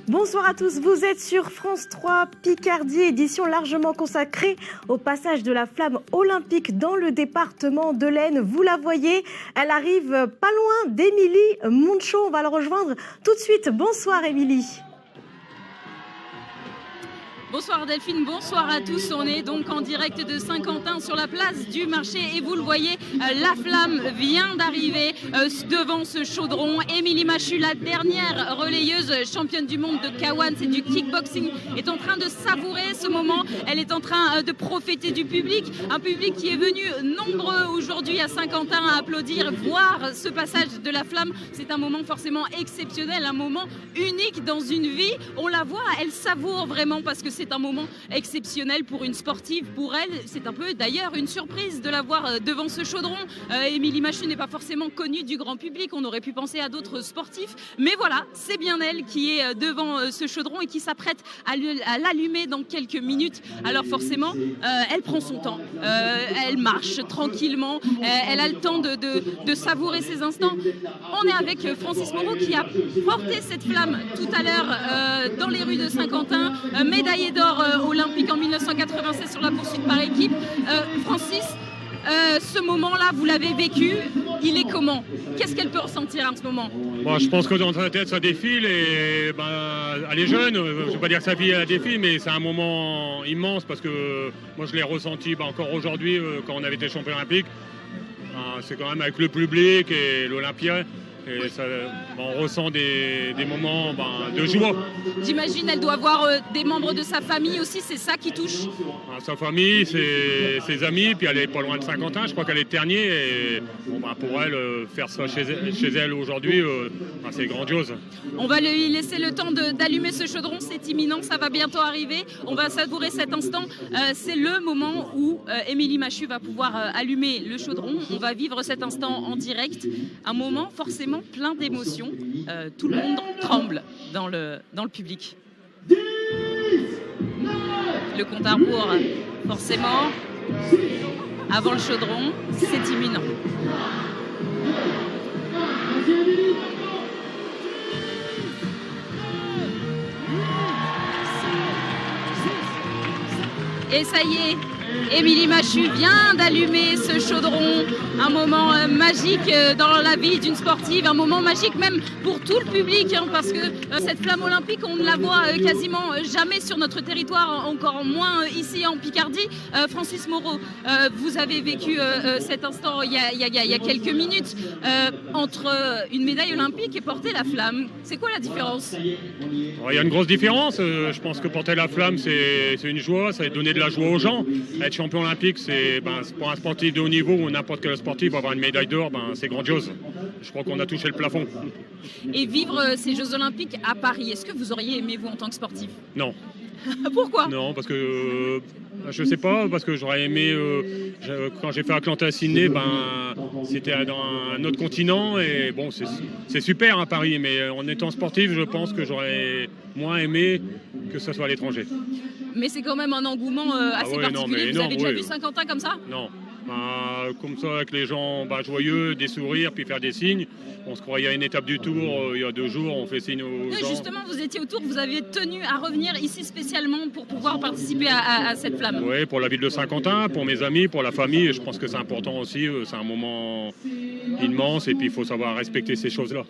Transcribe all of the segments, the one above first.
Bonsoir à tous, vous êtes sur France 3 Picardie, édition largement consacrée au passage de la flamme olympique dans le département de l'Aisne. Vous la voyez, elle arrive pas loin d'Émilie Monchon. On va le rejoindre tout de suite. Bonsoir Émilie. Bonsoir Delphine, bonsoir à tous. On est donc en direct de Saint-Quentin sur la place du marché et vous le voyez, la flamme vient d'arriver devant ce chaudron. Émilie Machu, la dernière relayeuse championne du monde de K1, c'est du kickboxing, est en train de savourer ce moment. Elle est en train de profiter du public, un public qui est venu nombreux aujourd'hui à Saint-Quentin à applaudir, voir ce passage de la flamme. C'est un moment forcément exceptionnel, un moment unique dans une vie. On la voit, elle savoure vraiment parce que c'est un moment exceptionnel pour une sportive. Pour elle, c'est un peu d'ailleurs une surprise de la voir devant ce chaudron. Émilie Machu n'est pas forcément connue du grand public. On aurait pu penser à d'autres sportifs. Mais voilà, c'est bien elle qui est devant ce chaudron et qui s'apprête à l'allumer dans quelques minutes. Alors forcément, elle prend son temps. Elle marche tranquillement. Elle a le temps de savourer ces instants. On est avec Francis Moreau qui a porté cette flamme tout à l'heure dans les rues de Saint-Quentin, médaillé d'or olympique en 1996 sur la poursuite par équipe. Francis, ce moment-là, vous l'avez vécu, il est comment? Qu'est-ce qu'elle peut ressentir en ce moment? Bon, je pense que dans sa tête, ça défile et elle est jeune. Je ne veux pas dire que sa vie elle défile, mais c'est un moment immense parce que moi, je l'ai ressenti encore aujourd'hui quand on avait été champion olympique. C'est quand même avec le public et l'Olympia. Et ça, on ressent des moments de joie. J'imagine elle doit avoir des membres de sa famille aussi, c'est ça qui touche? Sa famille, ses amis, puis elle est pas loin de Saint-Quentin, je crois qu'elle est de Ternier. Et pour elle, faire ça chez elle aujourd'hui, c'est grandiose. On va lui laisser le temps d'allumer ce chaudron, c'est imminent, ça va bientôt arriver. On va savourer cet instant. C'est le moment où Émilie Machu va pouvoir allumer le chaudron. On va vivre cet instant en direct. Un moment forcément plein d'émotions. Tout le monde tremble dans le public. Le compte à rebours, forcément, avant le chaudron, c'est imminent. Et ça y est, Émilie Machu vient d'allumer ce chaudron. Un moment magique dans la vie d'une sportive, un moment magique même pour tout le public, parce que cette flamme olympique, on ne la voit quasiment jamais sur notre territoire, encore moins ici en Picardie. Francis Moreau, vous avez vécu cet instant il y a quelques minutes entre une médaille olympique et porter la flamme. C'est quoi la différence? Il y a une grosse différence. Je pense que porter la flamme, c'est une joie, ça va donner de la joie aux gens. Être champion olympique, c'est pour un sportif de haut niveau ou n'importe quel sportif, avoir une médaille d'or, c'est grandiose. Je crois qu'on a touché le plafond. Et vivre ces Jeux olympiques à Paris, est-ce que vous auriez aimé vous en tant que sportif? Non. Pourquoi? Non, parce que je sais pas, parce que j'aurais aimé quand j'ai fait Atlanta-Sydney, c'était dans un autre continent et bon, c'est super à Paris, mais en étant sportif, je pense que j'aurais moins aimé que ce soit à l'étranger. Mais c'est quand même un engouement assez particulier. Vous avez déjà vu Saint-Quentin comme ça? Non. Comme ça, avec les gens joyeux, des sourires, puis faire des signes. On se croyait à une étape du Tour, il y a 2 jours, on fait signe aux gens. Justement, vous étiez au Tour, vous aviez tenu à revenir ici spécialement pour pouvoir participer à cette flamme. Oui, pour la ville de Saint-Quentin, pour mes amis, pour la famille. Et je pense que c'est important aussi, c'est un moment immense et puis il faut savoir respecter ces choses-là.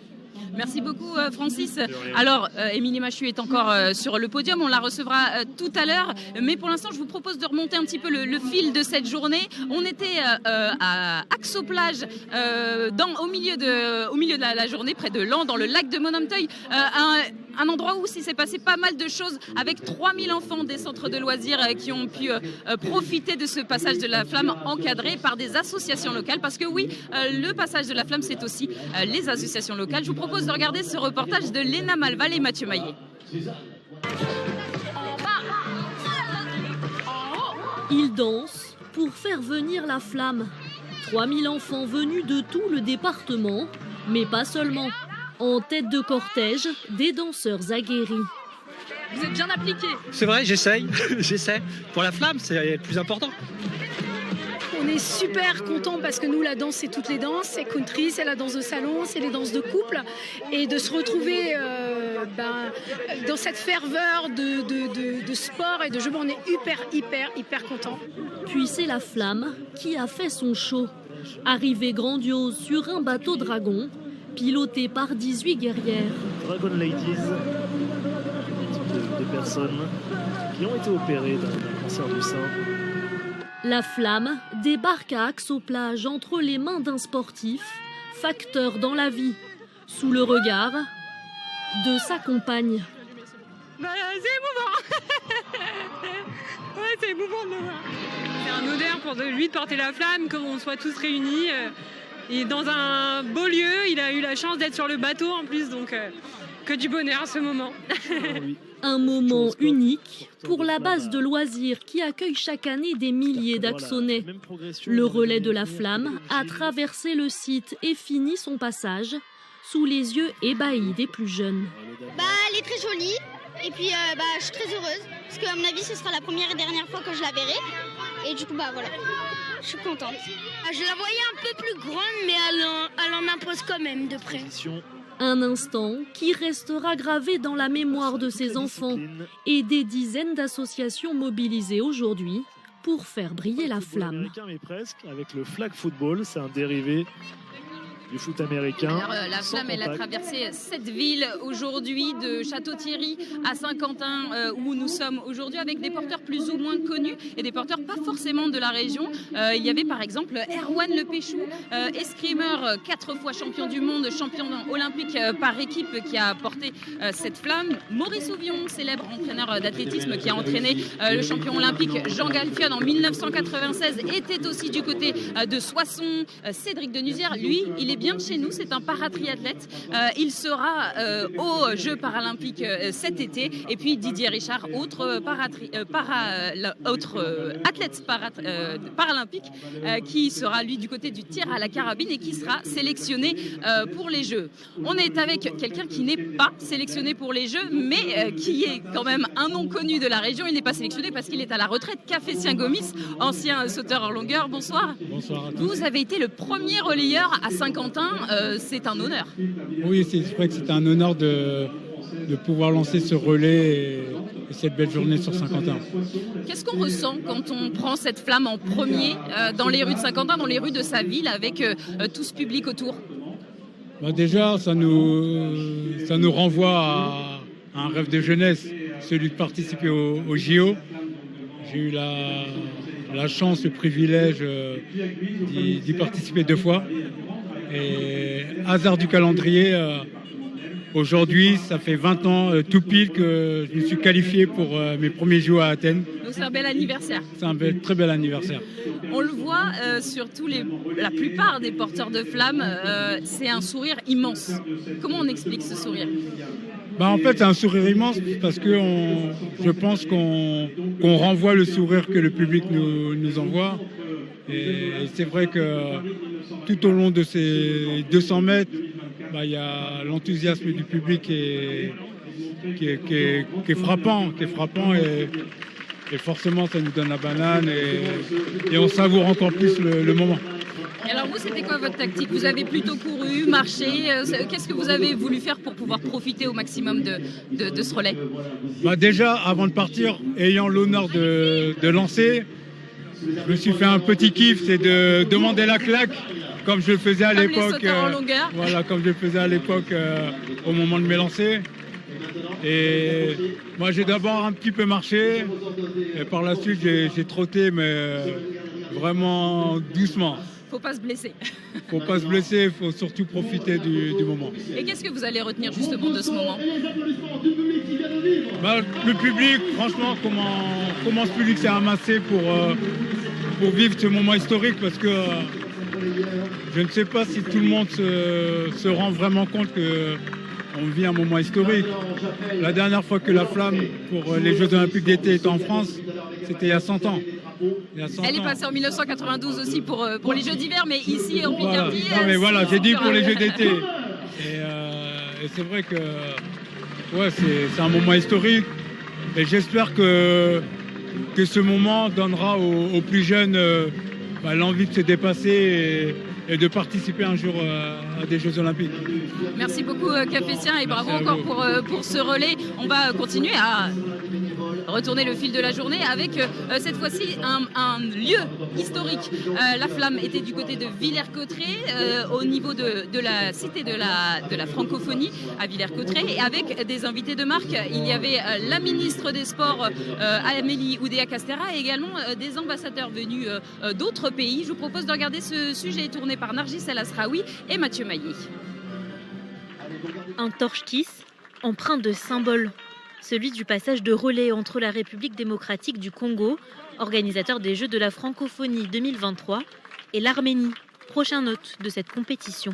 Merci beaucoup Francis. Alors Émilie Machu est encore sur le podium, on la recevra tout à l'heure, mais pour l'instant je vous propose de remonter un petit peu le fil de cette journée. On était à Axo-Plage au milieu de la journée, près de Laon, dans le lac de Monumteuil, un endroit où il s'est passé pas mal de choses avec 3000 enfants des centres de loisirs qui ont pu profiter de ce passage de la flamme encadré par des associations locales, parce que oui, le passage de la flamme c'est aussi les associations locales. Je vous propose de regarder ce reportage de Léna Malval et Mathieu Maillet. Ils dansent pour faire venir la flamme. 3000 enfants venus de tout le département, mais pas seulement. En tête de cortège, des danseurs aguerris. Vous êtes bien appliqués. C'est vrai, j'essaye. J'essaie. Pour la flamme, c'est le plus important. On est super contents parce que nous, la danse, c'est toutes les danses. C'est country, c'est la danse de salon, c'est les danses de couple. Et de se retrouver dans cette ferveur de sport et de jeu, on est hyper contents. Puis c'est la flamme qui a fait son show. Arrivée grandiose sur un bateau dragon, piloté par 18 guerrières. Dragon Ladies, de personnes qui ont été opérées d'un cancer du sein. La flamme débarque à Aix-aux-Plages entre les mains d'un sportif, facteur dans la vie, sous le regard de sa compagne. C'est émouvant. Ouais, c'est émouvant de le voir. C'est un honneur pour lui de porter la flamme, qu'on soit tous réunis. Et dans un beau lieu, il a eu la chance d'être sur le bateau en plus, donc que du bonheur ce moment. Un moment unique pour la base de loisirs qui accueille chaque année des milliers d'Axonnais. Le relais de la flamme a traversé le site et fini son passage sous les yeux ébahis des plus jeunes. Elle est très jolie et puis je suis très heureuse parce qu'à mon avis ce sera la première et dernière fois que je la verrai et du coup voilà, je suis contente. Je la voyais un peu plus grande mais elle en impose quand même de près. Un instant qui restera gravé dans la mémoire de ces enfants et des dizaines d'associations mobilisées aujourd'hui pour faire briller la flamme. Américain, mais presque, avec le flag football, c'est un dérivé du foot américain. Alors, la flamme, elle a traversé 7 villes aujourd'hui, de Château-Thierry à Saint-Quentin, où nous sommes aujourd'hui, avec des porteurs plus ou moins connus et des porteurs pas forcément de la région. Il y avait par exemple Erwan Le Péchou, escrimeur 4 fois champion du monde, champion olympique par équipe, qui a porté cette flamme. Maurice Ouvion, célèbre entraîneur d'athlétisme qui a entraîné le champion olympique Jean Galfionne en 1996, était aussi du côté de Soissons. Cédric Denuzière, lui, il est bien de chez nous, c'est un paratriathlète. Il sera aux Jeux paralympiques cet été. Et puis Didier Richard, autre athlète paralympique, qui sera lui du côté du tir à la carabine et qui sera sélectionné pour les Jeux. On est avec quelqu'un qui n'est pas sélectionné pour les Jeux, mais qui est quand même un nom connu de la région. Il n'est pas sélectionné parce qu'il est à la retraite. Cafétien Gomis, ancien sauteur en longueur. Bonsoir. Bonsoir à tous. Vous avez été le premier relayeur à Saint-Quentin. C'est un honneur. Oui, c'est vrai que c'est un honneur de pouvoir lancer ce relais et cette belle journée sur Saint-Quentin. Qu'est-ce qu'on ressent quand on prend cette flamme en premier dans les rues de Saint-Quentin, dans les rues de sa ville, avec tout ce public autour ? Déjà, ça nous renvoie à un rêve de jeunesse, celui de participer au JO. J'ai eu la chance, le privilège d'y participer 2 fois. Et hasard du calendrier, aujourd'hui, ça fait 20 ans tout pile que je me suis qualifié pour mes premiers JO à Athènes. Donc c'est un bel anniversaire. C'est un très bel anniversaire. On le voit sur la plupart des porteurs de flammes, c'est un sourire immense. Comment on explique ce sourire ? En fait, c'est un sourire immense parce que je pense qu'on renvoie le sourire que le public nous envoie. Et c'est vrai que tout au long de ces 200 mètres, il y a l'enthousiasme du public qui est frappant, et forcément ça nous donne la banane et on savoure encore plus le moment. Et alors vous, c'était quoi votre tactique ? Vous avez plutôt couru, marché ? Qu'est-ce que vous avez voulu faire pour pouvoir profiter au maximum de ce relais ? Déjà, avant de partir, ayant l'honneur de lancer, je me suis fait un petit kiff, c'est de demander la claque, comme je le faisais à l'époque. Voilà, comme je le faisais à l'époque au moment de me lancer. Et moi, j'ai d'abord un petit peu marché, et par la suite, j'ai trotté, mais vraiment doucement. Faut pas se blesser. Faut pas se blesser, il faut surtout profiter du moment. Et qu'est-ce que vous allez retenir justement de ce moment ? Le public, franchement, comment ce public s'est amassé pour vivre ce moment historique, parce que je ne sais pas si tout le monde se rend vraiment compte qu'on vit un moment historique. La dernière fois que la flamme pour les Jeux Olympiques d'été était en France, c'était il y a 100 ans. Elle est passée en 1992 aussi pour les Jeux d'hiver, mais ici en Picardie... Non mais voilà, j'ai dit pour les Jeux d'été. Et c'est vrai que c'est un moment historique. Et j'espère que ce moment donnera aux plus jeunes l'envie de se dépasser et de participer un jour à des Jeux Olympiques. Merci beaucoup Cafétien et bravo encore pour ce relais. On va continuer à retourner le fil de la journée avec cette fois-ci un lieu historique. La flamme était du côté de Villers-Cotterêts, au niveau de la cité de la francophonie à Villers-Cotterêts, et avec des invités de marque. Il y avait la ministre des Sports Amélie Oudéa-Castéra et également des ambassadeurs venus d'autres pays. Je vous propose de regarder ce sujet tourné par Nargis El Asraoui et Mathieu Mailly. Un torche-kiss empreint de symbole, celui du passage de relais entre la République démocratique du Congo, organisateur des Jeux de la francophonie 2023, et l'Arménie, prochain hôte de cette compétition.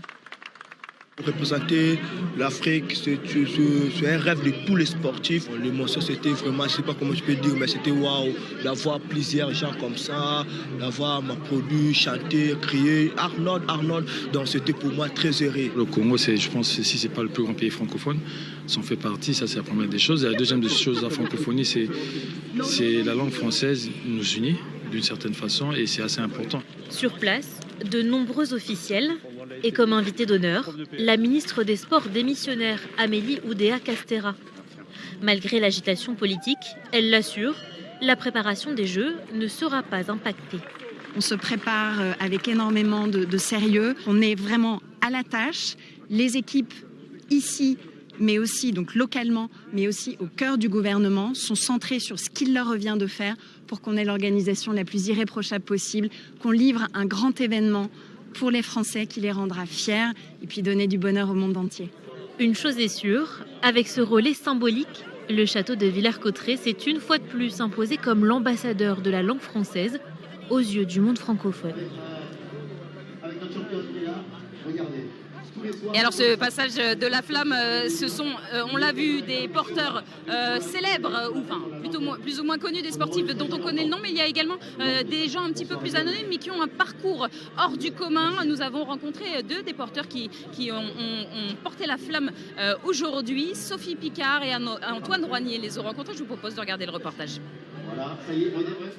Représenter l'Afrique, c'est un rêve de tous les sportifs. L'émotion, c'était vraiment, je ne sais pas comment je peux dire, mais c'était waouh, d'avoir plusieurs gens comme ça, d'avoir m'applaudir, chanter, crier, Arnold. Donc c'était pour moi très heureux. Le Congo, je pense, si ce n'est pas le plus grand pays francophone, ça en fait partie, ça c'est la première des choses. Et la deuxième des choses de la francophonie, c'est la langue française nous unit d'une certaine façon et c'est assez important. Sur place, de nombreux officiels et comme invité d'honneur, la ministre des Sports démissionnaire Amélie Oudéa-Castéra. Malgré l'agitation politique, elle l'assure, la préparation des Jeux ne sera pas impactée. On se prépare avec énormément de sérieux, on est vraiment à la tâche. Les équipes ici, mais aussi donc localement, mais aussi au cœur du gouvernement, sont centrées sur ce qu'il leur revient de faire pour qu'on ait l'organisation la plus irréprochable possible, qu'on livre un grand événement pour les Français qui les rendra fiers et puis donner du bonheur au monde entier. Une chose est sûre, avec ce relais symbolique, le château de Villers-Cotterêts s'est une fois de plus imposé comme l'ambassadeur de la langue française aux yeux du monde francophone. Et alors ce passage de la flamme, ce sont, on l'a vu, des porteurs célèbres, ou enfin plus ou moins connus, des sportifs dont on connaît le nom, mais il y a également des gens un petit peu plus anonymes, mais qui ont un parcours hors du commun. Nous avons rencontré deux des porteurs qui ont porté la flamme aujourd'hui. Sophie Picard et Antoine Roignier les ont rencontrés. Je vous propose de regarder le reportage. Voilà, ça y est, on est prêt.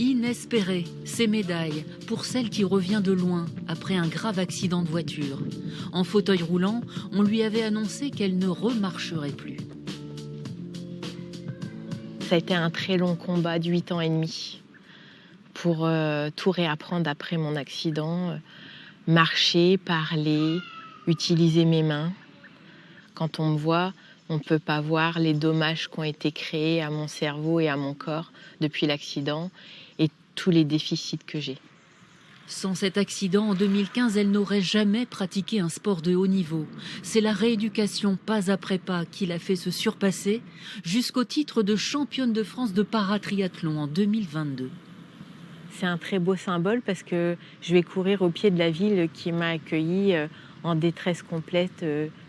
Inespéré, ces médailles pour celle qui revient de loin après un grave accident de voiture. En fauteuil roulant, on lui avait annoncé qu'elle ne remarcherait plus. Ça a été un très long combat de 8 ans et demi pour tout réapprendre après mon accident. Marcher, parler, utiliser mes mains. Quand on me voit, on ne peut pas voir les dommages qui ont été créés à mon cerveau et à mon corps depuis l'accident et tous les déficits que j'ai. Sans cet accident, en 2015, elle n'aurait jamais pratiqué un sport de haut niveau. C'est la rééducation pas après pas qui l'a fait se surpasser jusqu'au titre de championne de France de paratriathlon en 2022. C'est un très beau symbole parce que je vais courir au pied de la ville qui m'a accueillie en détresse complète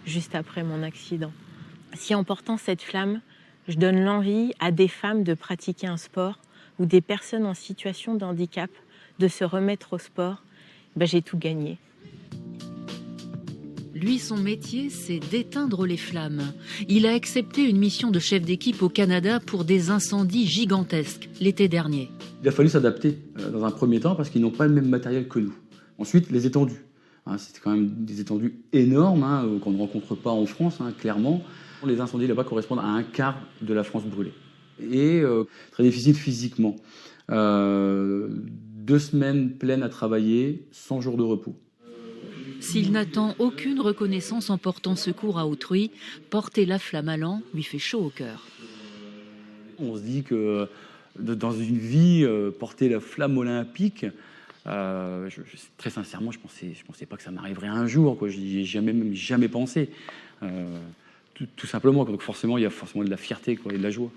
juste après mon accident. Si en portant cette flamme, je donne l'envie à des femmes de pratiquer un sport ou des personnes en situation de handicap de se remettre au sport, j'ai tout gagné. Lui, son métier, c'est d'éteindre les flammes. Il a accepté une mission de chef d'équipe au Canada pour des incendies gigantesques l'été dernier. Il a fallu s'adapter dans un premier temps parce qu'ils n'ont pas le même matériel que nous. Ensuite, les étendues. C'était quand même des étendues énormes qu'on ne rencontre pas en France, clairement. Les incendies là-bas correspondent à un quart de la France brûlée. Et très difficile physiquement. 2 semaines pleines à travailler, 100 jours de repos. S'il n'attend aucune reconnaissance en portant secours à autrui, porter la flamme à l'an lui fait chaud au cœur. On se dit que dans une vie, porter la flamme olympique, très sincèrement, je pensais pas que ça m'arriverait un jour. Je n'y ai jamais pensé. Tout simplement, donc forcément, il y a forcément de la fierté et de la joie.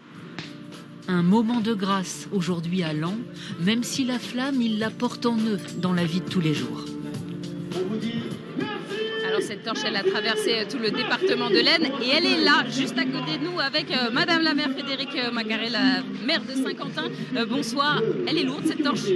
Un moment de grâce aujourd'hui à Laon, même si la flamme, il la porte en eux dans la vie de tous les jours. Alors cette torche, elle a traversé tout le département de l'Aisne et elle est là, juste à côté de nous, avec Madame la maire Frédérique Magaret, la maire de Saint-Quentin. Bonsoir. Elle est lourde, cette torche?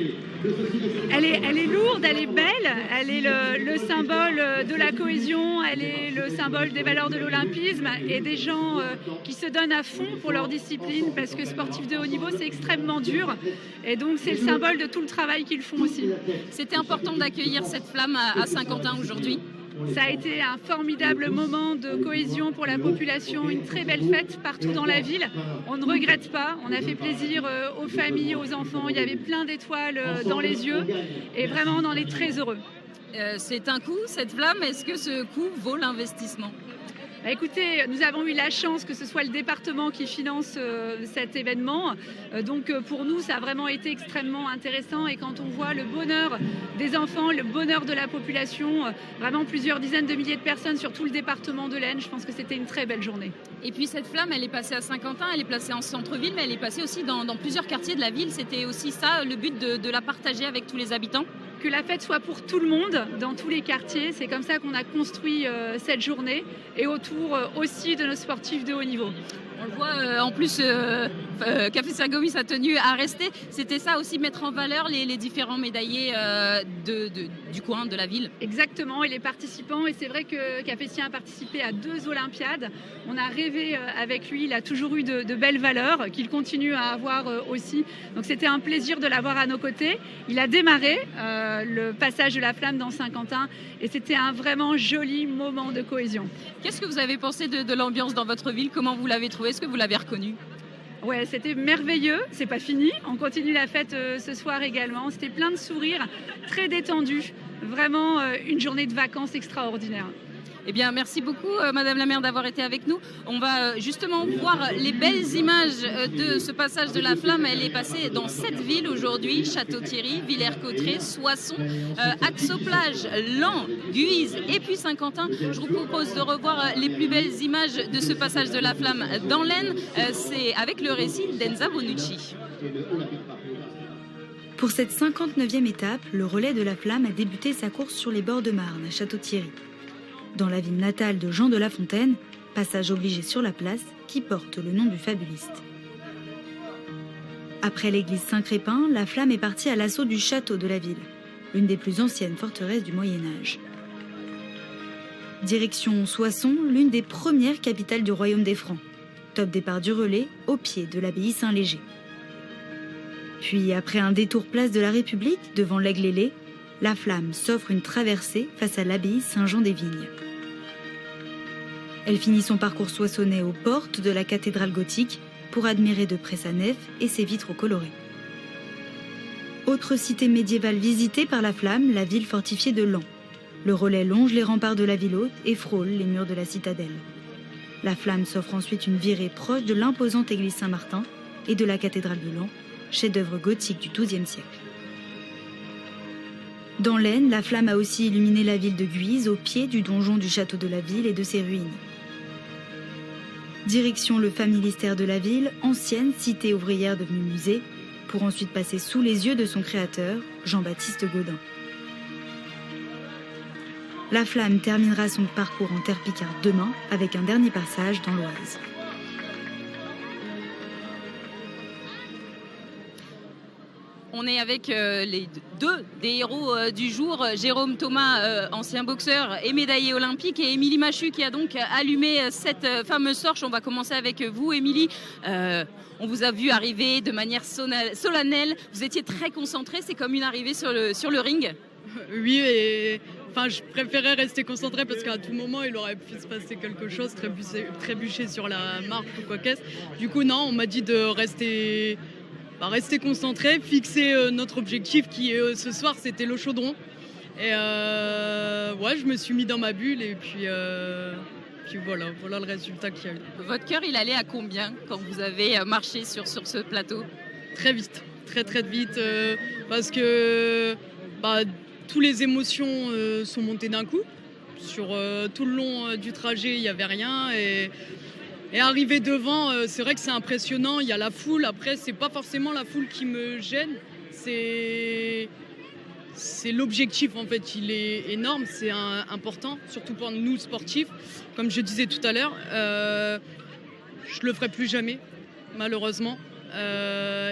Elle est lourde, elle est belle, elle est le symbole de la cohésion, elle est le symbole des valeurs de l'olympisme et des gens qui se donnent à fond pour leur discipline, parce que sportif de haut niveau, c'est extrêmement dur. Et donc, c'est le symbole de tout le travail qu'ils font aussi. C'était important d'accueillir cette flamme à Saint-Quentin aujourd'hui? Ça a été un formidable moment de cohésion pour la population, une très belle fête partout dans la ville. On ne regrette pas, on a fait plaisir aux familles, aux enfants, il y avait plein d'étoiles dans les yeux et vraiment on en est très heureux. C'est un coût, cette flamme, est-ce que ce coût vaut l'investissement? Écoutez, nous avons eu la chance que ce soit le département qui finance cet événement. Donc pour nous, ça a vraiment été extrêmement intéressant. Et quand on voit le bonheur des enfants, le bonheur de la population, vraiment plusieurs dizaines de milliers de personnes sur tout le département de l'Aisne, je pense que c'était une très belle journée. Et puis cette flamme, elle est passée à Saint-Quentin, elle est placée en centre-ville, mais elle est passée aussi dans plusieurs quartiers de la ville. C'était aussi ça, le but de la partager avec tous les habitants? Que la fête soit pour tout le monde, dans tous les quartiers. C'est comme ça qu'on a construit cette journée et autour aussi de nos sportifs de haut niveau. On le voit, en plus, Café Saint-Gomis a tenu à rester. C'était ça aussi, mettre en valeur les différents médaillés du coin, de la ville. Exactement, et les participants. Et c'est vrai que Café Sien a participé à 2 Olympiades. On a rêvé avec lui, il a toujours eu de belles valeurs, qu'il continue à avoir aussi. Donc c'était un plaisir de l'avoir à nos côtés. Il a démarré le passage de la flamme dans Saint-Quentin et c'était un vraiment joli moment de cohésion. Qu'est-ce que vous avez pensé de l'ambiance dans votre ville? Comment vous l'avez trouvé? Est-ce que vous l'avez reconnu? Ouais, c'était merveilleux, c'est pas fini. On continue la fête ce soir également. C'était plein de sourires, très détendu. Vraiment une journée de vacances extraordinaire. Eh bien, merci beaucoup, Madame la maire, d'avoir été avec nous. On va justement voir les belles images de ce passage de la flamme. Elle est passée dans 7 villes aujourd'hui: Château-Thierry, Villers-Cotterêts, Soissons, Axo-Plage, Laon, Guise et puis Saint-Quentin. Je vous propose de revoir les plus belles images de ce passage de la flamme dans l'Aisne. C'est avec le récit d'Enza Bonucci. Pour cette 59e étape, le relais de la flamme a débuté sa course sur les bords de Marne, à Château-Thierry. Dans la ville natale de Jean de La Fontaine, passage obligé sur la place qui porte le nom du fabuliste. Après l'église Saint-Crépin, la flamme est partie à l'assaut du château de la ville, l'une des plus anciennes forteresses du Moyen-Âge. Direction Soissons, l'une des premières capitales du royaume des Francs. Top départ du relais, au pied de l'abbaye Saint-Léger. Puis, après un détour place de la République, devant l'Aigle ailé, la flamme s'offre une traversée face à l'abbaye Saint-Jean-des-Vignes. Elle finit son parcours soissonnais aux portes de la cathédrale gothique pour admirer de près sa nef et ses vitraux colorés. Autre cité médiévale visitée par la flamme, la ville fortifiée de Laon. Le relais longe les remparts de la ville haute et frôle les murs de la citadelle. La flamme s'offre ensuite une virée proche de l'imposante église Saint-Martin et de la cathédrale de Laon, chef-d'œuvre gothique du XIIe siècle. Dans l'Aisne, la flamme a aussi illuminé la ville de Guise, au pied du donjon du château de la ville et de ses ruines. Direction le familistère de la ville, ancienne cité ouvrière devenue musée, pour ensuite passer sous les yeux de son créateur, Jean-Baptiste Gaudin. La flamme terminera son parcours en terre picarde demain, avec un dernier passage dans l'Oise. On est avec les deux des héros du jour, Jérôme Thomas, ancien boxeur et médaillé olympique, et Émilie Machu qui a donc allumé cette fameuse torche. On va commencer avec vous, Émilie. On vous a vu arriver de manière solennelle. Vous étiez très concentrée. C'est comme une arrivée sur le ring. Oui, et enfin, je préférais rester concentrée parce qu'à tout moment, il aurait pu se passer quelque chose, trébucher sur la marque ou quoi qu'est-ce. Du coup, non, on m'a dit de rester concentré, fixer notre objectif qui ce soir c'était le chaudron. Et ouais, je me suis mis dans ma bulle et puis voilà le résultat qu'il y a eu. Votre cœur, il allait à combien quand vous avez marché sur ce plateau? Très vite, très vite, parce que toutes les émotions sont montées d'un coup. Sur tout le long du trajet, il n'y avait rien et arriver devant, c'est vrai que c'est impressionnant, il y a la foule. Après, c'est pas forcément la foule qui me gêne, c'est c'est l'objectif en fait, il est énorme, c'est important, surtout pour nous sportifs. Comme je disais tout à l'heure, je le ferai plus jamais, malheureusement.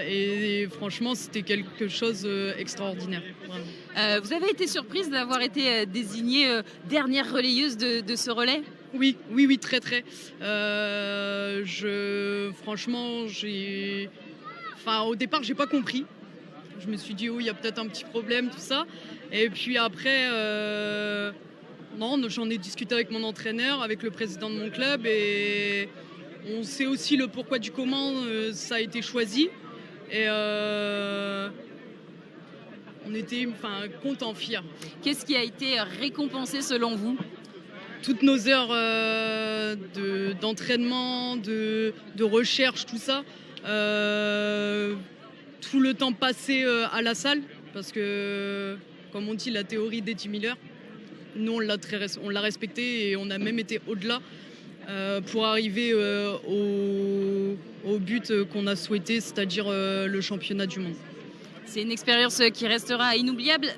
Et franchement, c'était quelque chose d'extraordinaire. Vous avez été surprise d'avoir été désignée dernière relayeuse de ce relais ? Oui, très. Franchement, au départ, j'ai pas compris. Je me suis dit, il y a peut-être un petit problème, tout ça. Et puis après, j'en ai discuté avec mon entraîneur, avec le président de mon club, et on sait aussi le pourquoi du comment ça a été choisi. Et on était contents, fiers. Qu'est-ce qui a été récompensé selon vous ? Toutes nos heures d'entraînement, de recherche, tout ça. Tout le temps passé à la salle, parce que, comme on dit, la théorie d'Eddie Miller, nous, on l'a respectée et on a même été au-delà pour arriver au but qu'on a souhaité, c'est-à-dire le championnat du monde. C'est une expérience qui restera inoubliable.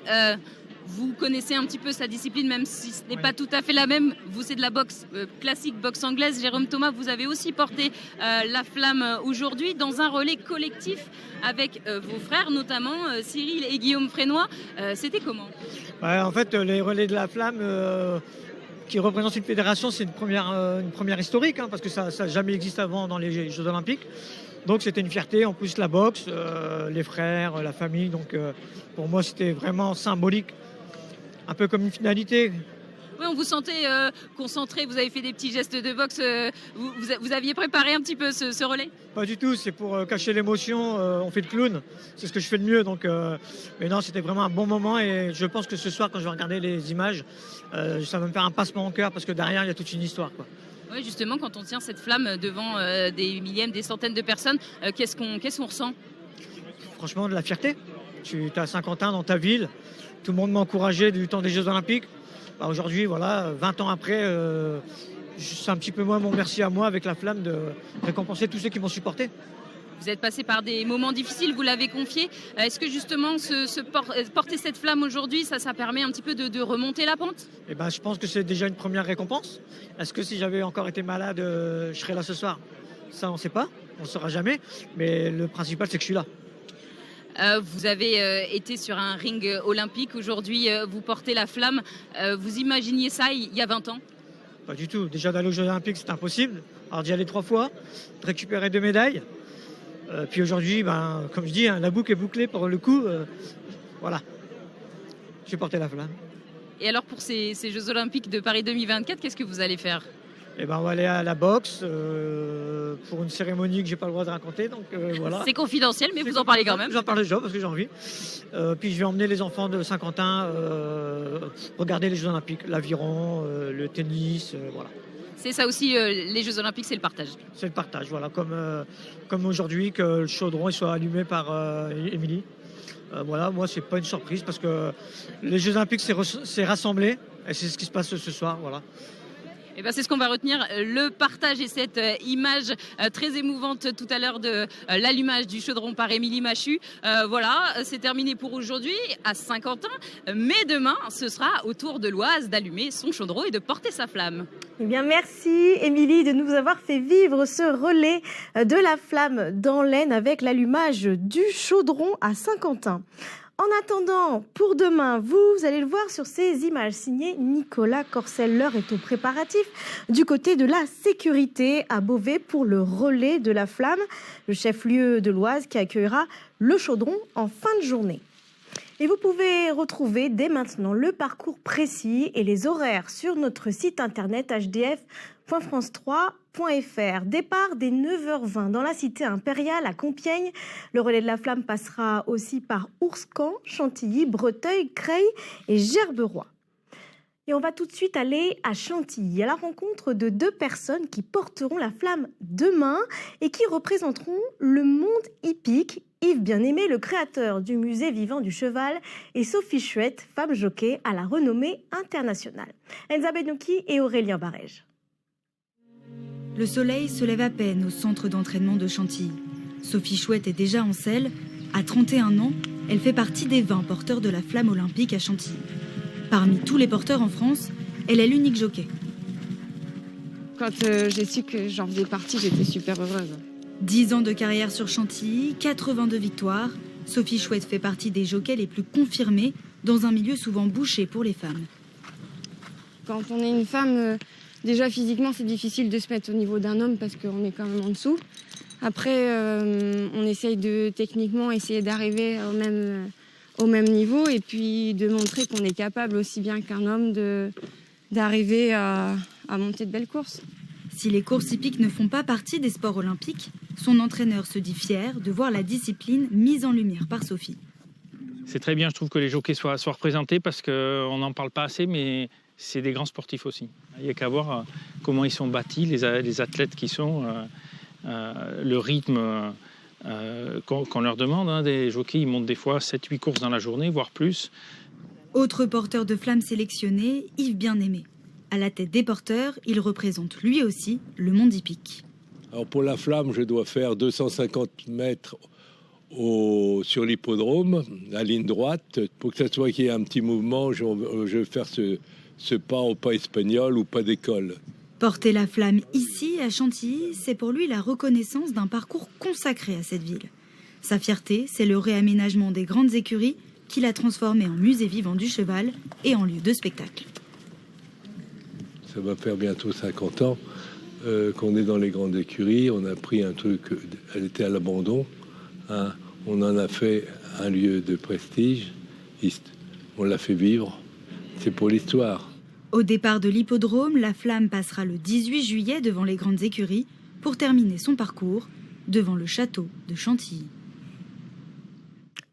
Vous connaissez un petit peu sa discipline, même si ce n'est pas tout à fait la même. Vous, c'est de la boxe classique, boxe anglaise. Jérôme Thomas, vous avez aussi porté la flamme aujourd'hui dans un relais collectif avec vos frères, notamment Cyril et Guillaume Frénois. C'était comment ? En fait, les relais de la flamme qui représentent une fédération, c'est une première historique, parce que ça n'a jamais existé avant dans les Jeux Olympiques. Donc c'était une fierté, en plus la boxe, les frères, la famille. Donc pour moi, c'était vraiment symbolique. Un peu comme une finalité. Oui, on vous sentait concentré, vous avez fait des petits gestes de boxe. Vous aviez préparé un petit peu ce relais ? Pas du tout, c'est pour cacher l'émotion. On fait le clown, c'est ce que je fais de mieux. Donc, mais non, c'était vraiment un bon moment. Et je pense que ce soir, quand je vais regarder les images, ça va me faire un passement au cœur parce que derrière, il y a toute une histoire, quoi. Oui, justement, quand on tient cette flamme devant des millièmes, des centaines de personnes, qu'est-ce qu'on ressent ? Franchement, de la fierté. Tu es à Saint-Quentin, dans ta ville. Tout le monde m'a encouragé du temps des Jeux Olympiques. Aujourd'hui, 20 ans après, c'est un petit peu moins mon merci à moi avec la flamme de récompenser tous ceux qui m'ont supporté. Vous êtes passé par des moments difficiles, vous l'avez confié. Est-ce que justement porter cette flamme aujourd'hui, ça permet un petit peu de remonter la pente ? Je pense que c'est déjà une première récompense. Est-ce que si j'avais encore été malade, je serais là ce soir ? Ça, on ne sait pas, on ne saura jamais. Mais le principal, c'est que je suis là. Vous avez été sur un ring olympique. Aujourd'hui, vous portez la flamme. Vous imaginiez ça il y a 20 ans ? Pas du tout. Déjà d'aller aux Jeux Olympiques, c'est impossible. Alors d'y aller 3 fois, de récupérer 2 médailles. Puis aujourd'hui, comme je dis, la boucle est bouclée pour le coup. Voilà. J'ai porté la flamme. Et alors pour ces Jeux Olympiques de Paris 2024, qu'est-ce que vous allez faire ? On va aller à la boxe pour une cérémonie que j'ai pas le droit de raconter. Donc voilà. C'est confidentiel, mais vous en parlez quand même. J'en parle déjà parce que j'ai envie. Puis je vais emmener les enfants de Saint-Quentin regarder les Jeux Olympiques, l'aviron, le tennis, voilà. C'est ça aussi, les Jeux Olympiques, c'est le partage. C'est le partage, voilà. Comme aujourd'hui, que le chaudron soit allumé par Émilie. Voilà, moi, c'est pas une surprise parce que les Jeux Olympiques, c'est rassembler. Et c'est ce qui se passe ce soir, voilà. C'est ce qu'on va retenir, le partage et cette image très émouvante tout à l'heure de l'allumage du chaudron par Émilie Machu. Voilà, c'est terminé pour aujourd'hui à Saint-Quentin. Mais demain, ce sera au tour de l'Oise d'allumer son chaudron et de porter sa flamme. Merci Émilie de nous avoir fait vivre ce relais de la flamme dans l'Aisne avec l'allumage du chaudron à Saint-Quentin. En attendant, pour demain, vous allez le voir sur ces images signées Nicolas Corcel. L'heure est au préparatif du côté de la sécurité à Beauvais pour le relais de la flamme, le chef-lieu de l'Oise qui accueillera le chaudron en fin de journée. Et vous pouvez retrouver dès maintenant le parcours précis et les horaires sur notre site internet hdf.france3.fr. Départ dès 9h20 dans la cité impériale à Compiègne. Le relais de la flamme passera aussi par Ourscan, Chantilly, Breteuil, Creil et Gerberoy. Et on va tout de suite aller à Chantilly, à la rencontre de 2 personnes qui porteront la flamme demain et qui représenteront le monde hippique. Yves Bien-Aimé, le créateur du musée vivant du cheval, et Sophie Chouette, femme jockey à la renommée internationale. Enza Benouki et Aurélien Barège. Le soleil se lève à peine au centre d'entraînement de Chantilly. Sophie Chouette est déjà en selle. À 31 ans, Elle fait partie des 20 porteurs de la flamme olympique à Chantilly. Parmi tous les porteurs en France, elle est l'unique jockey. Quand j'ai su que j'en faisais partie, j'étais super heureuse. 10 ans de carrière sur Chantilly, 82 victoires. Sophie Chouette fait partie des jockeys les plus confirmés dans un milieu souvent bouché pour les femmes. Quand on est une femme, déjà physiquement c'est difficile de se mettre au niveau d'un homme parce qu'on est quand même en dessous. Après, on essaye de techniquement essayer d'arriver au même niveau et puis de montrer qu'on est capable aussi bien qu'un homme d'arriver à monter de belles courses. Si les courses hippiques ne font pas partie des sports olympiques, son entraîneur se dit fier de voir la discipline mise en lumière par Sophie. C'est très bien, je trouve que les jockeys soient représentés parce qu'on n'en parle pas assez, mais c'est des grands sportifs aussi. Il n'y a qu'à voir comment ils sont bâtis, les athlètes qui sont, le rythme qu'on leur demande. Des jockeys, ils montent des fois 7-8 courses dans la journée, voire plus. Autre porteur de flamme sélectionné, Yves Bien-Aimé. À la tête des porteurs, il représente lui aussi le monde hippique. Alors pour la flamme, je dois faire 250 mètres sur l'hippodrome, la ligne droite. Pour que ça soit qu'il y ait un petit mouvement, je vais faire ce pas au pas espagnol ou pas d'école. Porter la flamme ici, à Chantilly, c'est pour lui la reconnaissance d'un parcours consacré à cette ville. Sa fierté, c'est le réaménagement des grandes écuries qu'il a transformé en musée vivant du cheval et en lieu de spectacle. Ça va faire bientôt 50 ans qu'on est dans les grandes écuries. On a pris un truc, elle était à l'abandon. On en a fait un lieu de prestige. On l'a fait vivre. C'est pour l'histoire. Au départ de l'hippodrome, la flamme passera le 18 juillet devant les grandes écuries pour terminer son parcours devant le château de Chantilly.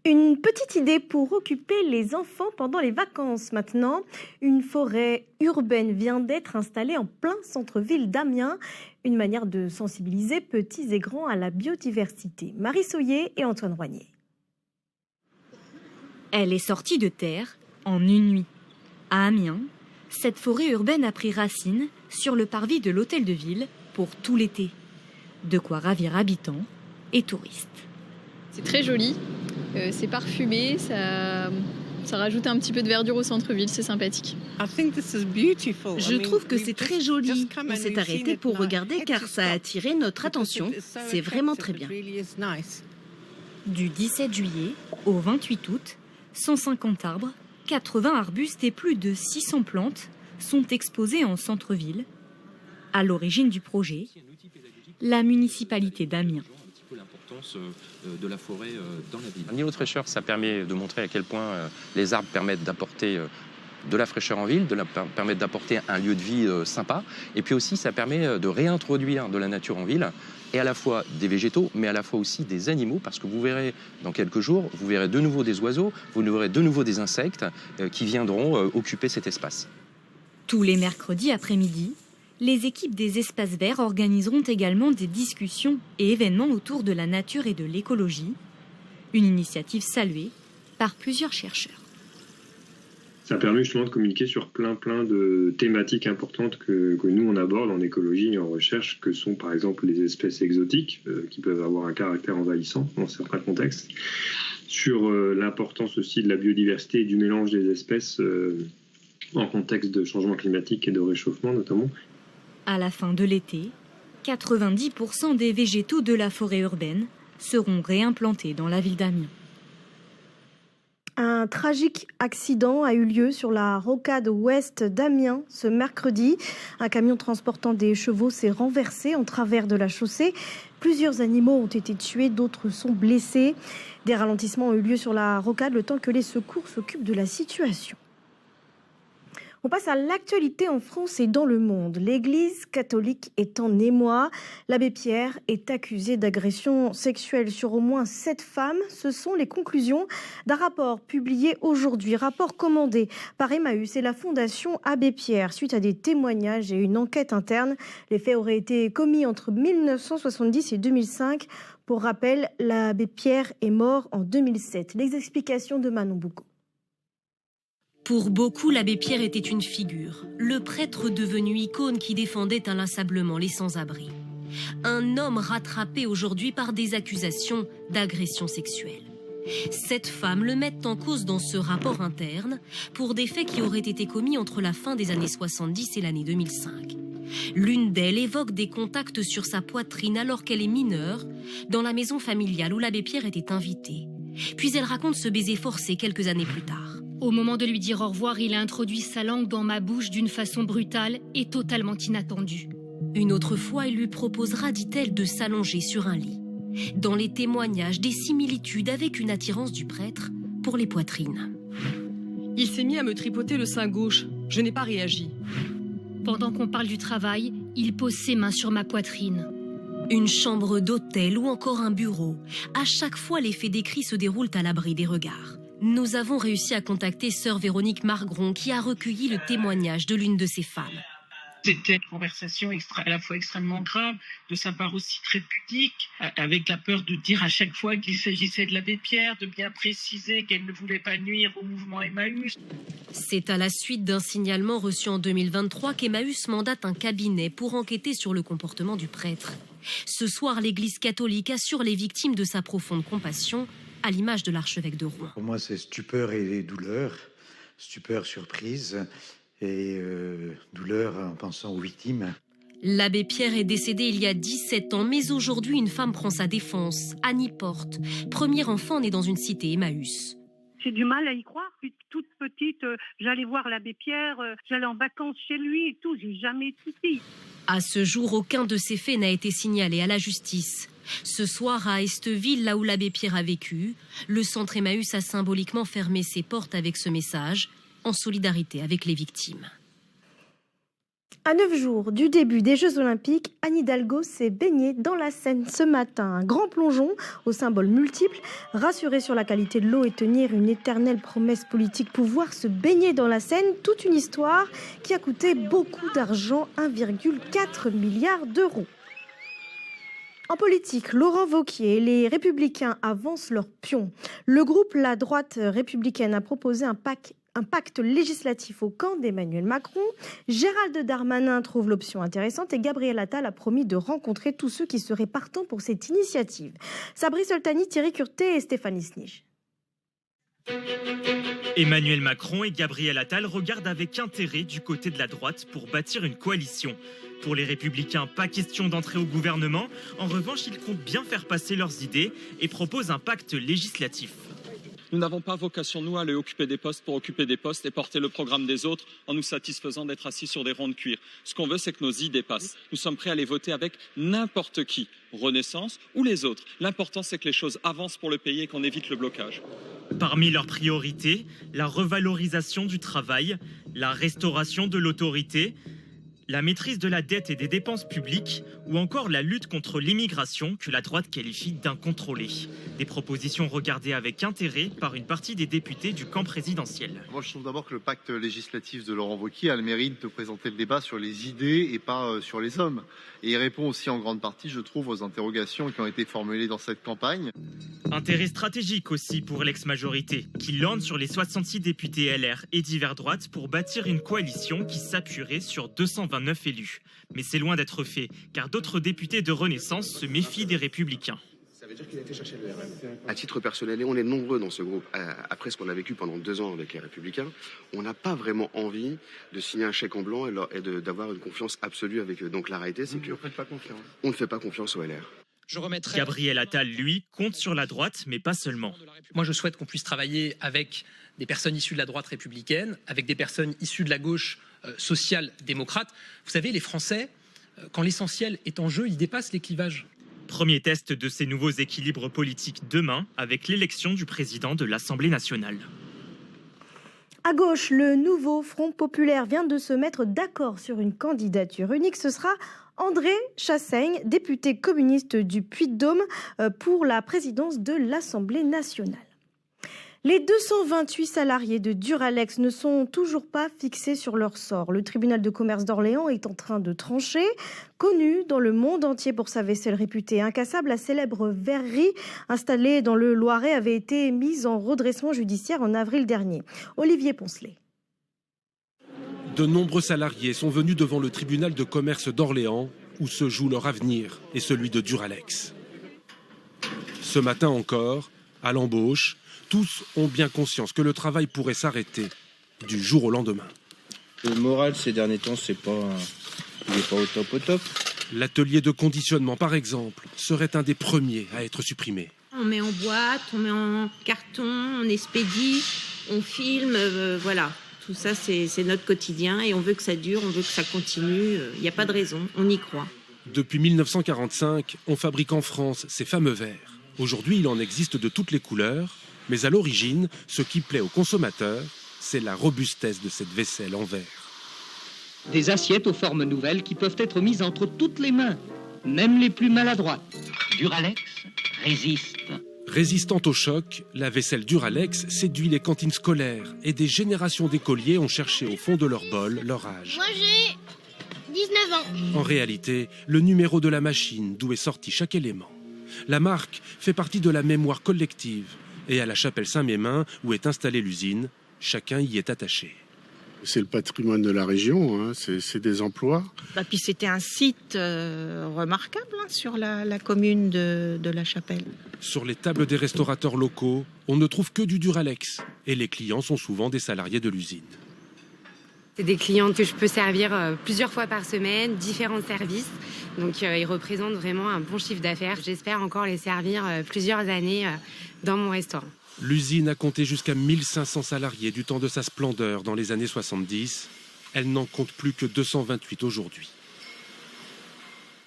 Une petite idée pour occuper les enfants pendant les vacances maintenant. Une forêt urbaine vient d'être installée en plein centre-ville d'Amiens. Une manière de sensibiliser petits et grands à la biodiversité. Marie Soyer et Antoine Roignet. Elle est sortie de terre en une nuit. À Amiens, cette forêt urbaine a pris racine sur le parvis de l'hôtel de ville pour tout l'été. De quoi ravir habitants et touristes. C'est très joli, c'est parfumé, ça rajoute un petit peu de verdure au centre-ville, c'est sympathique. Je trouve que c'est très joli. On s'est arrêté pour regarder car ça a attiré notre attention. C'est vraiment très bien. Du 17 juillet au 28 août, 150 arbres, 80 arbustes et plus de 600 plantes sont exposés en centre-ville. À l'origine du projet, la municipalité d'Amiens. L'importance de la forêt dans la ville. Un îlot de fraîcheur, ça permet de montrer à quel point les arbres permettent d'apporter de la fraîcheur en ville, permettent d'apporter un lieu de vie sympa. Et puis aussi, ça permet de réintroduire de la nature en ville, et à la fois des végétaux, mais à la fois aussi des animaux, parce que vous verrez dans quelques jours, vous verrez de nouveau des oiseaux, vous verrez de nouveau des insectes qui viendront occuper cet espace. Tous les mercredis après-midi, les équipes des espaces verts organiseront également des discussions et événements autour de la nature et de l'écologie. Une initiative saluée par plusieurs chercheurs. Ça permet justement de communiquer sur plein de thématiques importantes que nous on aborde en écologie et en recherche, que sont par exemple les espèces exotiques qui peuvent avoir un caractère envahissant dans certains contextes, sur l'importance aussi de la biodiversité et du mélange des espèces en contexte de changement climatique et de réchauffement notamment. À la fin de l'été, 90% des végétaux de la forêt urbaine seront réimplantés dans la ville d'Amiens. Un tragique accident a eu lieu sur la rocade ouest d'Amiens ce mercredi. Un camion transportant des chevaux s'est renversé en travers de la chaussée. Plusieurs animaux ont été tués, d'autres sont blessés. Des ralentissements ont eu lieu sur la rocade le temps que les secours s'occupent de la situation. On passe à l'actualité en France et dans le monde. L'Église catholique est en émoi. L'abbé Pierre est accusé d'agression sexuelle sur au moins 7 femmes. Ce sont les conclusions d'un rapport publié aujourd'hui. Rapport commandé par Emmaüs et la Fondation Abbé Pierre suite à des témoignages et une enquête interne. Les faits auraient été commis entre 1970 et 2005. Pour rappel, l'abbé Pierre est mort en 2007. Les explications de Manon Boucaud. Pour beaucoup, l'abbé Pierre était une figure, le prêtre devenu icône qui défendait inlassablement les sans-abri. Un homme rattrapé aujourd'hui par des accusations d'agression sexuelle. 7 femmes le mettent en cause dans ce rapport interne pour des faits qui auraient été commis entre la fin des années 70 et l'année 2005. L'une d'elles évoque des contacts sur sa poitrine alors qu'elle est mineure, dans la maison familiale où l'abbé Pierre était invité. Puis elle raconte ce baiser forcé quelques années plus tard. Au moment de lui dire au revoir, il a introduit sa langue dans ma bouche d'une façon brutale et totalement inattendue. Une autre fois, il lui proposera, dit-elle, de s'allonger sur un lit. Dans les témoignages, des similitudes avec une attirance du prêtre pour les poitrines. Il s'est mis à me tripoter le sein gauche. Je n'ai pas réagi. Pendant qu'on parle du travail, il pose ses mains sur ma poitrine. Une chambre d'hôtel ou encore un bureau. À chaque fois, les faits décrits se déroulent à l'abri des regards. Nous avons réussi à contacter sœur Véronique Margron qui a recueilli le témoignage de l'une de ces femmes. C'était une conversation à la fois extrêmement grave, de sa part aussi très pudique, avec la peur de dire à chaque fois qu'il s'agissait de l'abbé Pierre, de bien préciser qu'elle ne voulait pas nuire au mouvement Emmaüs. C'est à la suite d'un signalement reçu en 2023 qu'Emmaüs mandate un cabinet pour enquêter sur le comportement du prêtre. Ce soir, l'Église catholique assure les victimes de sa profonde compassion, à l'image de l'archevêque de Rouen. Pour moi, c'est stupeur et douleur. Stupeur, surprise et douleur en pensant aux victimes. L'abbé Pierre est décédé il y a 17 ans, mais aujourd'hui, une femme prend sa défense. Annie Porte, premier enfant né dans une cité Emmaüs. J'ai du mal à y croire. Toute petite, j'allais voir l'abbé Pierre, j'allais en vacances chez lui et tout. J'ai jamais été ici. À ce jour, aucun de ces faits n'a été signalé à la justice. Ce soir, à Esteville, là où l'abbé Pierre a vécu, le centre Emmaüs a symboliquement fermé ses portes avec ce message, en solidarité avec les victimes. À 9 jours du début des Jeux Olympiques, Anne Hidalgo s'est baignée dans la Seine ce matin. Un grand plongeon aux symboles multiples, rassurer sur la qualité de l'eau et tenir une éternelle promesse politique, pouvoir se baigner dans la Seine, toute une histoire qui a coûté beaucoup d'argent, 1,4 milliard d'euros. En politique, Laurent Wauquiez et les Républicains avancent leur pion. Le groupe La Droite républicaine a proposé un pacte législatif au camp d'Emmanuel Macron. Gérald Darmanin trouve l'option intéressante et Gabriel Attal a promis de rencontrer tous ceux qui seraient partants pour cette initiative. Sabri Soltani, Thierry Curtet et Stéphanie Snige. Emmanuel Macron et Gabriel Attal regardent avec intérêt du côté de la droite pour bâtir une coalition. Pour les Républicains, pas question d'entrer au gouvernement. En revanche, ils comptent bien faire passer leurs idées et proposent un pacte législatif. Nous n'avons pas vocation, nous, à aller occuper des postes pour occuper des postes et porter le programme des autres en nous satisfaisant d'être assis sur des ronds de cuir. Ce qu'on veut, c'est que nos idées passent. Nous sommes prêts à les voter avec n'importe qui, Renaissance ou les autres. L'important, c'est que les choses avancent pour le pays et qu'on évite le blocage. Parmi leurs priorités, la revalorisation du travail, la restauration de l'autorité, la maîtrise de la dette et des dépenses publiques ou encore la lutte contre l'immigration que la droite qualifie d'incontrôlée. Des propositions regardées avec intérêt par une partie des députés du camp présidentiel. Moi je trouve d'abord que le pacte législatif de Laurent Wauquiez a le mérite de présenter le débat sur les idées et pas sur les hommes. Et il répond aussi en grande partie, je trouve, aux interrogations qui ont été formulées dans cette campagne. Intérêt stratégique aussi pour l'ex-majorité, qui lorgne sur les 66 députés LR et divers droites pour bâtir une coalition qui s'appuierait sur 229 élus. Mais c'est loin d'être fait, car d'autres députés de Renaissance se méfient des Républicains. Ça veut dire qu'il a été chercher le RN. À titre personnel, et on est nombreux dans ce groupe, après ce qu'on a vécu pendant 2 ans avec les Républicains, on n'a pas vraiment envie de signer un chèque en blanc et d'avoir une confiance absolue avec eux. Donc la réalité, c'est qu'on ne fait pas confiance au LR. Gabriel Attal, lui, compte sur la droite, mais pas seulement. Moi, je souhaite qu'on puisse travailler avec des personnes issues de la droite républicaine, avec des personnes issues de la gauche social-démocrate. Vous savez, les Français, quand l'essentiel est en jeu, ils dépassent les clivages. Premier test de ces nouveaux équilibres politiques demain, avec l'élection du président de l'Assemblée nationale. À gauche, le nouveau Front populaire vient de se mettre d'accord sur une candidature unique. Ce sera André Chassaigne, député communiste du Puy-de-Dôme, pour la présidence de l'Assemblée nationale. Les 228 salariés de Duralex ne sont toujours pas fixés sur leur sort. Le tribunal de commerce d'Orléans est en train de trancher. Connu dans le monde entier pour sa vaisselle réputée incassable, la célèbre verrerie installée dans le Loiret avait été mise en redressement judiciaire en avril dernier. Olivier Poncelet. De nombreux salariés sont venus devant le tribunal de commerce d'Orléans où se joue leur avenir et celui de Duralex. Ce matin encore, à l'embauche, tous ont bien conscience que le travail pourrait s'arrêter du jour au lendemain. Le moral ces derniers temps, il n'est pas au top. L'atelier de conditionnement, par exemple, serait un des premiers à être supprimé. On met en boîte, on met en carton, on expédie, on filme, voilà. Tout ça, c'est notre quotidien et on veut que ça dure, on veut que ça continue. Il n'y a pas de raison, on y croit. Depuis 1945, on fabrique en France ces fameux verres. Aujourd'hui, il en existe de toutes les couleurs, mais à l'origine, ce qui plaît aux consommateurs, c'est la robustesse de cette vaisselle en verre. Des assiettes aux formes nouvelles qui peuvent être mises entre toutes les mains, même les plus maladroites. Duralex résiste. Résistante au choc, la vaisselle Duralex séduit les cantines scolaires et des générations d'écoliers ont cherché au fond de leur bol leur âge. Moi j'ai 19 ans. En réalité, le numéro de la machine d'où est sorti chaque élément. La marque fait partie de la mémoire collective et à la chapelle Saint-Mémin, où est installée l'usine, chacun y est attaché. C'est le patrimoine de la région, c'est des emplois. Puis c'était un site remarquable sur la commune de La Chapelle. Sur les tables des restaurateurs locaux, on ne trouve que du Duralex et les clients sont souvent des salariés de l'usine. C'est des clients que je peux servir plusieurs fois par semaine, différents services. Donc ils représentent vraiment un bon chiffre d'affaires. J'espère encore les servir plusieurs années dans mon restaurant. L'usine a compté jusqu'à 1500 salariés du temps de sa splendeur dans les années 70. Elle n'en compte plus que 228 aujourd'hui.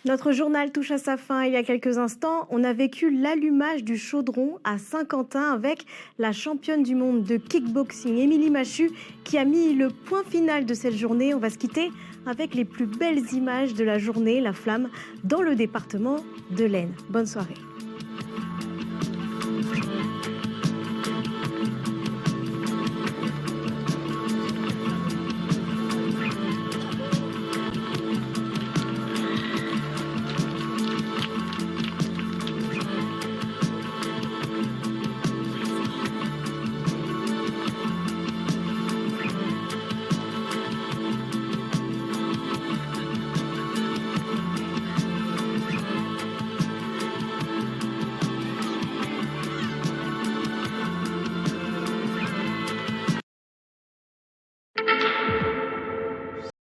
Notre journal touche à sa fin. Il y a quelques instants, on a vécu l'allumage du chaudron à Saint-Quentin avec la championne du monde de kickboxing, Émilie Machu, qui a mis le point final de cette journée. On va se quitter avec les plus belles images de la journée, la flamme, dans le département de l'Aisne. Bonne soirée.